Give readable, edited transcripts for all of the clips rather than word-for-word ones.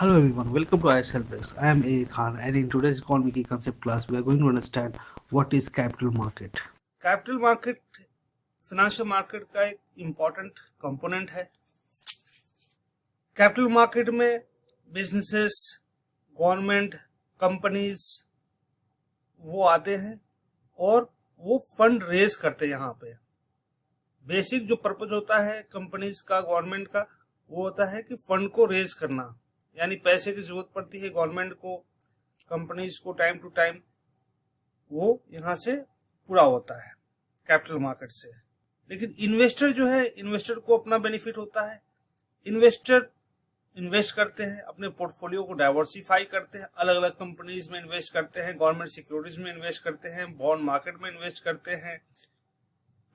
Hello everyone, welcome to ISL Base. I am A. Khan and in today's economic concept class we are going to understand what is capital market. Capital market financial market का एक important component है। Capital market में businesses, government, companies वो आते हैं और वो fund raise करते हैं। यहाँ पे बेसिक जो पर्पज होता है कंपनीज का, गवर्नमेंट का, वो होता है कि फंड को रेज करना, यानी पैसे की जरूरत पड़ती है गवर्नमेंट को, कंपनीज को टाइम टू टाइम, वो यहाँ से पूरा होता है कैपिटल मार्केट से। लेकिन इन्वेस्टर जो है, इन्वेस्टर को अपना बेनिफिट होता है। इन्वेस्टर इन्वेस्ट करते हैं, अपने पोर्टफोलियो को डाइवर्सिफाई करते हैं, अलग अलग कंपनीज में इन्वेस्ट करते हैं, गवर्नमेंट सिक्योरिटीज में इन्वेस्ट करते हैं, बॉन्ड मार्केट में इन्वेस्ट करते हैं,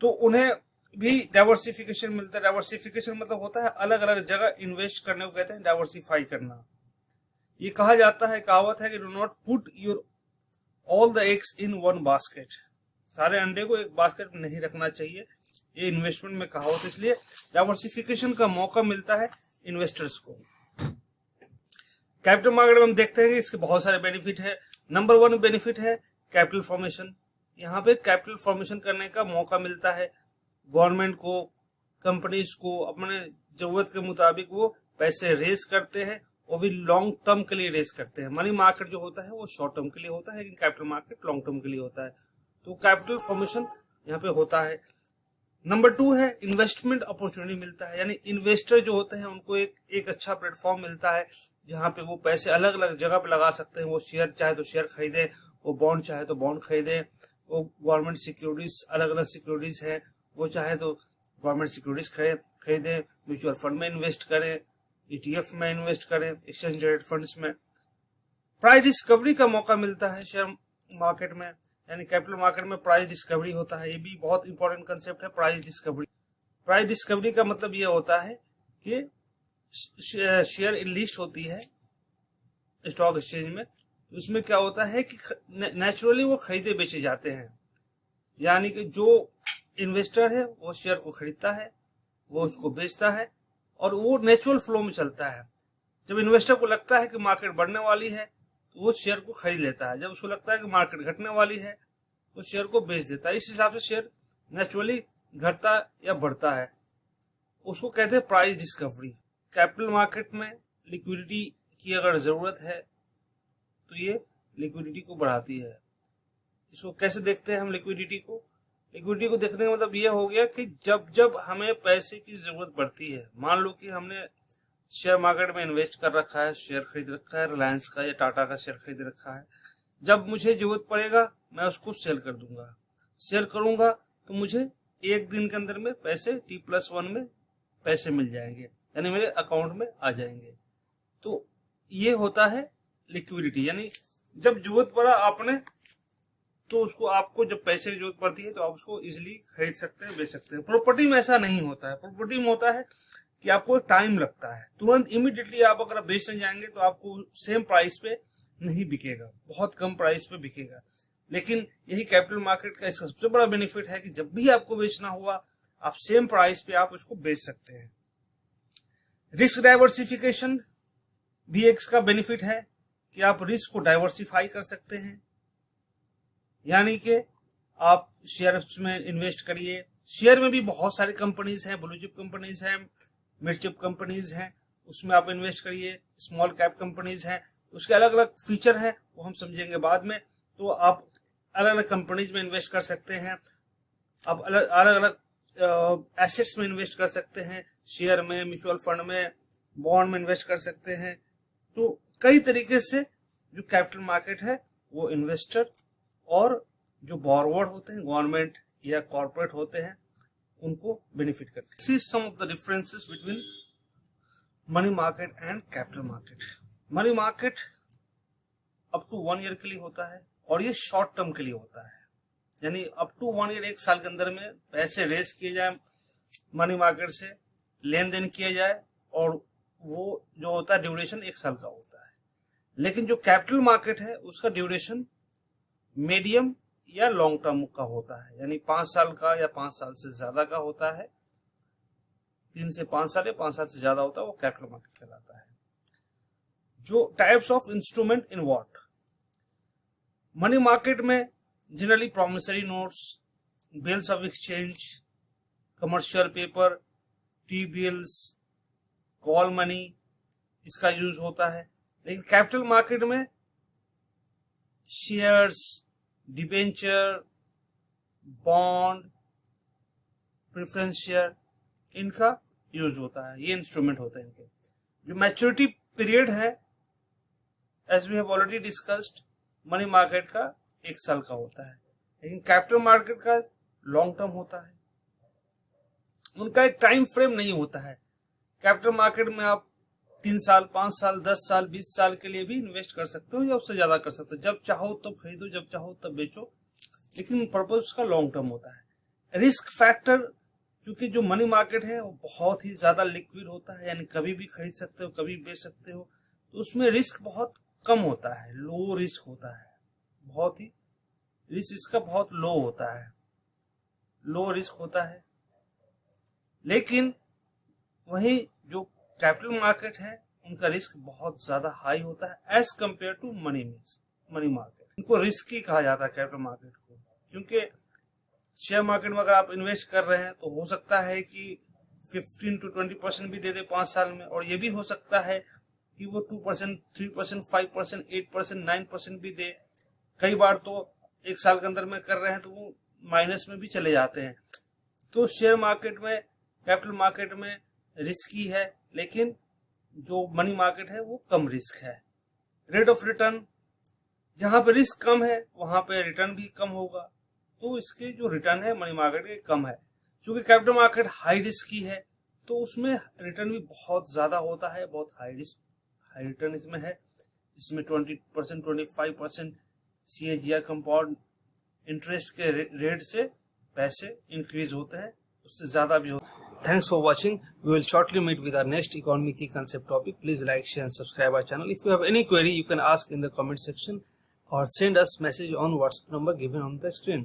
तो उन्हें भी डाइवर्सिफिकेशन मिलता है। डाइवर्सिफिकेशन मतलब होता है अलग अलग जगह इन्वेस्ट करने को कहते हैं डाइवर्सिफाई करना। ये कहा जाता है, कहावत है कि do not put your all the eggs in one basket. सारे अंडे को एक बास्केट में नहीं रखना चाहिए, ये इन्वेस्टमेंट में कहावत। इसलिए डाइवर्सिफिकेशन का मौका मिलता है इन्वेस्टर्स को। कैपिटल मार्केट में हम देखते हैं कि इसके बहुत सारे बेनिफिट है। नंबर 1 बेनिफिट है कैपिटल फॉर्मेशन। यहाँ पे कैपिटल फॉर्मेशन करने का मौका मिलता है गवर्नमेंट को, कंपनीज को। अपने जरूरत के मुताबिक वो पैसे रेज करते हैं, वो भी लॉन्ग टर्म के लिए रेज करते हैं। मनी मार्केट जो होता है वो शॉर्ट टर्म के लिए होता है, लेकिन कैपिटल मार्केट लॉन्ग टर्म के लिए होता है। तो कैपिटल फॉर्मेशन यहाँ पे होता है। नंबर 2 है इन्वेस्टमेंट अपॉर्चुनिटी मिलता है, यानी इन्वेस्टर जो होते हैं उनको एक अच्छा प्लेटफॉर्म मिलता है जहाँ पे वो पैसे अलग अलग जगह पे लगा सकते हैं। वो शेयर चाहे तो शेयर खरीदे, वो बॉन्ड चाहे तो बॉन्ड खरीदे, वो गवर्नमेंट सिक्योरिटीज, अलग अलग सिक्योरिटीज है, वो चाहे तो गवर्नमेंट सिक्योरिटीज खरीदे, म्यूचुअल फंड में इन्वेस्ट करें, ETF में इन्वेस्ट करें, एक्सचेंज ट्रेडेड फंड्स में। प्राइस डिस्कवरी का मौका मिलता है शेयर मार्केट में, यानी कैपिटल मार्केट में प्राइस डिस्कवरी होता है। ये भी बहुत इंपॉर्टेंट कंसेप्ट है, प्राइस डिस्कवरी। प्राइस डिस्कवरी का मतलब ये होता है कि शेयर लिस्ट होती है स्टॉक एक्सचेंज में, उसमें क्या होता है कि नेचुरली वो खरीदे बेचे जाते हैं, यानी कि जो इन्वेस्टर है वो शेयर को खरीदता है, वो उसको बेचता है, और वो नेचुरल फ्लो में चलता है। जब इन्वेस्टर को लगता है कि मार्केट बढ़ने वाली है तो वो शेयर को खरीद लेता है, जब उसको लगता है कि मार्केट घटने वाली है तो शेयर को बेच देता है। इस हिसाब से शेयर नेचुरली घटता या बढ़ता है, उसको कहते हैं प्राइस डिस्कवरी। कैपिटल मार्केट में लिक्विडिटी की अगर जरूरत है तो ये लिक्विडिटी को बढ़ाती है। इसको कैसे देखते हैं हम लिक्विडिटी को? लिक्विडिटी को देखने का मतलब ये हो गया कि जब जब हमें पैसे की जरूरत पड़ती है, मान लो कि हमने शेयर मार्केट में इन्वेस्ट कर रखा है, शेयर खरीद रखा है, रिलायंस का या टाटा का शेयर खरीद रखा है, जब मुझे जरूरत पड़ेगा मैं उसको सेल कर दूंगा। सेल करूंगा तो मुझे एक दिन के अंदर में पैसे T+1 में पैसे मिल जाएंगे, यानी मेरे अकाउंट में आ जाएंगे। तो ये होता है लिक्विडिटी, यानी जब जरूरत पड़ा आपने तो उसको, आपको जब पैसे की जरूरत पड़ती है तो आप उसको इजिली खरीद सकते हैं, बेच सकते हैं। प्रॉपर्टी में ऐसा नहीं होता है। प्रॉपर्टी में होता है कि आपको टाइम लगता है, तुरंत इमीडिएटली आप अगर बेचने जाएंगे तो आपको सेम प्राइस पे नहीं बिकेगा, बहुत कम प्राइस पे बिकेगा। लेकिन यही कैपिटल मार्केट का इसका सबसे बड़ा बेनिफिट है कि जब भी आपको बेचना हुआ आप सेम प्राइस पे आप उसको बेच सकते हैं। रिस्क डाइवर्सिफिकेशन भी एक इसका बेनिफिट है कि आप रिस्क को डाइवर्सिफाई कर सकते हैं, यानी कि आप शेयर में इन्वेस्ट करिए। शेयर में भी बहुत सारी कंपनीज हैं, ब्लू चिप कंपनीज हैं, मिड चिप कंपनीज हैं, उसमें आप इन्वेस्ट करिए। स्मॉल कैप कंपनीज हैं, उसके अलग अलग फीचर हैं, वो हम समझेंगे बाद में। तो आप अलग अलग कंपनीज में इन्वेस्ट कर सकते हैं, आप अलग अलग एसेट्स में इन्वेस्ट कर सकते हैं, शेयर में, म्यूचुअल फंड में, बॉन्ड में इन्वेस्ट कर सकते हैं। तो कई तरीके से जो कैपिटल मार्केट है वो इन्वेस्टर और जो बॉरोवर होते हैं, गवर्नमेंट या कॉर्पोरेट होते हैं, उनको बेनिफिट करते हैं। See some of the differences between money market and capital market. Money market up to 1 year के लिए होता है और ये शॉर्ट टर्म के लिए होता है, यानी अप टू 1 ईयर, 1 साल के अंदर में पैसे रेज किए जाए मनी मार्केट से, लेन देन किया जाए, और वो जो होता है ड्यूरेशन 1 साल का होता है। लेकिन जो कैपिटल मार्केट है उसका ड्यूरेशन मीडियम या लॉन्ग टर्म का होता है, यानी 5 साल का या 5 साल से ज्यादा का होता है। 3 से 5 साल या 5 साल से ज्यादा होता है वो कैपिटल मार्केट कहलाता है। जो types of instrument in what, money market में generally promissory notes, bills of exchange, commercial paper, T bills, call money, इसका यूज होता है। लेकिन कैपिटल मार्केट में shares, debenture, bond, preference share, इनका यूज होता है। ये इंस्ट्रूमेंट होते हैं इनके। जो मैच्योरिटी पीरियड है, as we have already discussed, money market का 1 साल का होता है, लेकिन कैपिटल मार्केट का लॉन्ग टर्म होता है। उनका एक टाइम फ्रेम नहीं होता है। कैपिटल मार्केट में आप 3 साल, 5 साल, 10 साल, 20 साल के लिए भी इन्वेस्ट कर सकते हो या उससे ज्यादा कर सकते हो। जब चाहो तब खरीदो, जब चाहो तब बेचो, लेकिन पर्पज उसका लॉन्ग टर्म होता है। रिस्क फैक्टर, क्योंकि जो मनी मार्केट है वो बहुत ही ज्यादा लिक्विड होता है, यानी कभी भी खरीद सकते हो, कभी बेच सकते हो, तो उसमें रिस्क बहुत कम होता है, लो रिस्क होता है। बहुत ही रिस्क इसका बहुत लो होता है, लो रिस्क होता है। लेकिन वही जो कैपिटल मार्केट है उनका रिस्क बहुत ज्यादा हाई होता है as compare to money market. इनको रिस्की कहा जाता है कैपिटल मार्केट को, क्योंकि शेयर मार्केट में अगर आप इन्वेस्ट कर रहे हैं तो हो सकता है कि 15 to 20% भी दे दे 5 साल में, और ये भी हो सकता है कि वो 2%, 3%, 5%, 8%, 9% भी दे। कई बार तो 1 साल के अंदर में कर रहे हैं तो वो माइनस में भी चले जाते हैं। तो शेयर मार्केट में, कैपिटल मार्केट में रिस्की है, लेकिन जो मनी मार्केट है वो कम रिस्क है। रेट ऑफ रिटर्न, जहां पे रिस्क कम है वहां पे रिटर्न भी कम होगा, तो इसके जो रिटर्न है मनी मार्केट के कम है। क्योंकि कैपिटल मार्केट हाई रिस्क की है तो उसमें रिटर्न भी बहुत ज्यादा होता है, बहुत हाई रिटर्न इसमें है। इसमें 20%, 25% CAGR कंपाउंड इंटरेस्ट के रेट से पैसे इंक्रीज होते हैं, उससे ज्यादा भी होता है। Thanks for watching. We will shortly meet with our next economic key concept topic. Please like, share and subscribe our channel. If you have any query, you can ask in the comment section or send us message on WhatsApp number given on the screen.